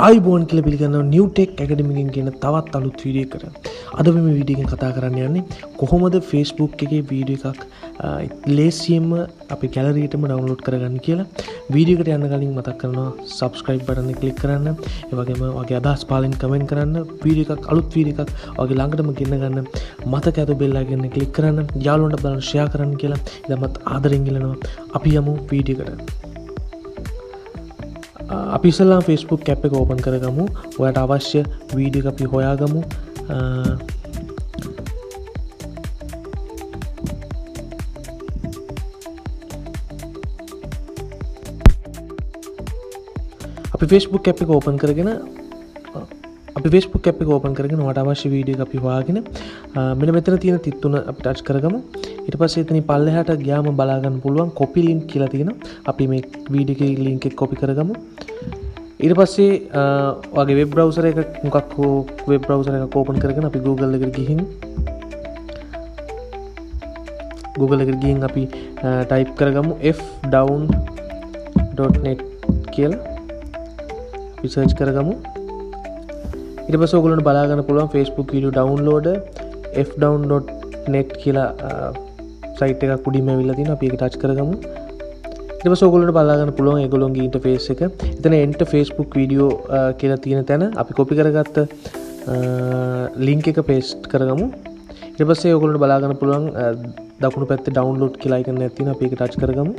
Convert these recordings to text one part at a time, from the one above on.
ආයිබෝන් කියලා පිළිගන්නවා New tech ඇකඩමි එකෙන් කියන තවත් අලුත් වීඩියෝ එකකට. අද මේ වීඩියෝ එකෙන් කතා කරන්න යන්නේ කොහොමද Facebook එකේ වීඩියෝ එකක් ලේසියෙන්ම අපේ ගැලරියටම ඩවුන්ලෝඩ් කරගන්න කියලා. වීඩියෝ එකට යන්න කලින් මතක් කරනවා subscribe button එක click කරන්න. ඒ වගේම ඔයගේ අදහස් පාලෙන් comment කරන්න. වීඩියෝ එකක් අලුත් වීඩියෝ එකක් ඔයගේ ළඟටම ගෙන්න ගන්න. මතක ඇතු bell icon එක click කරන්න. යාළුවන්ට බලන්න share කරන්න කියලා. ඉතින්මත් ආදරෙන් ඉල්ලනවා. අපි යමු වීඩියෝ එකට. අපි ඉස්සෙල්ලාම Facebook app එක ඕපන් කරගමු. ඔයාලට අවශ්‍ය වීඩියෝ එක අපි හොයාගමු. අපි Facebook app එක ඕපන් කරගෙන ඔයාලට අවශ්‍ය වීඩියෝ එක අපි හොයාගෙන මෙන්න මෙතන තියෙන තිත් තුන අපි ටච් කරගමු. ඊට පස්සේ එතනින් පල්ලෙහාට ගියාම බලා ගන්න පුළුවන් copy link කියලා තියෙනවා. අපි මේ වීඩියෝ එකේ link එක copy කරගමු. ඊට පස්සේ ඔයාගේ web browser එක මොකක් හෝ web browser එකක් open කරගෙන අපි Google එකට ගිහින් අපි type කරගමු fdown.net කියලා. අපි search කරගමු. ඊට පස්සේ ඔයගොල්ලන්ට බලා ගන්න පුළුවන් Facebook video downloader fdown.net කියලා සයිට් එකක් උඩින්ම ඇවිල්ලා තියෙනවා. අපි ඒක ටච් කරගමු. ඊට පස්සේ ඔයගොල්ලන්ට බලා ගන්න පුළුවන් ඒගොල්ලෝගේ ඉන්ටර්ෆේස් එක. එතන enter Facebook video කියලා තියෙන තැන අපි copy කරගත්ත link එක paste කරගමු. ඊට පස්සේ ඔයගොල්ලන්ට බලා ගන්න පුළුවන් දකුණු පැත්තේ download කියලා icon එකක් තියෙනවා. අපි ඒක ටච් කරගමු.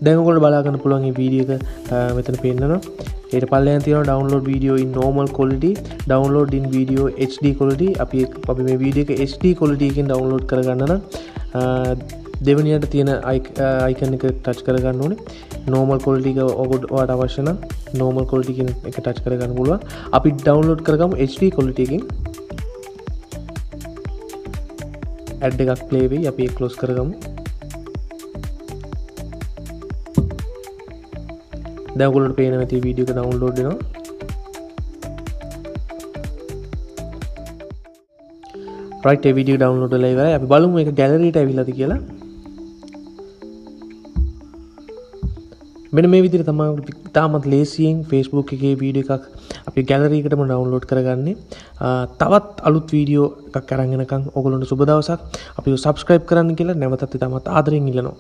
දැන් ඔයගොල්ලෝ බලා ගන්න පුළුවන් මේ වීඩියෝ එක මෙතන පේන්නනවා. ඊට පල්ලෙහාන් තියෙනවා download video in normal quality, download in video HD quality. අපි මේ වීඩියෝ එක HD quality එකෙන් download කරගන්න නම් දෙවෙනියට තියෙන icon එක touch කරගන්න ඕනේ. normal quality එක ඔයාලට අවශ්‍ය නම් normal quality කියන එක touch කරගන්න පුළුවන්. අපි download කරගමු HD quality එකෙන්. ad එකක් play වෙයි. අපි ඒක close කරගමු. දැන් ඔයගොල්ලන්ට පේන මේ වීඩියෝ එක download වෙනවා. right ඒ වීඩියෝ download වෙලා ඉවරයි. අපි බලමු මේක gallery එකට ඇවිල්ලාද කියලා. මෙන්න මේ විදිහට තමයි තාමත් ලේසියෙන් Facebook එකේ වීඩියෝ එකක් අපි gallery එකටම download කරගන්නේ. තවත් අලුත් වීඩියෝ එකක් අරන් එනකන් ඔයගොල්ලන්ට සුබ දවසක්. අපිව subscribe කරන්න කියලා නැවතත් ඉතාමත් ආදරෙන් ඉල්ලනවා.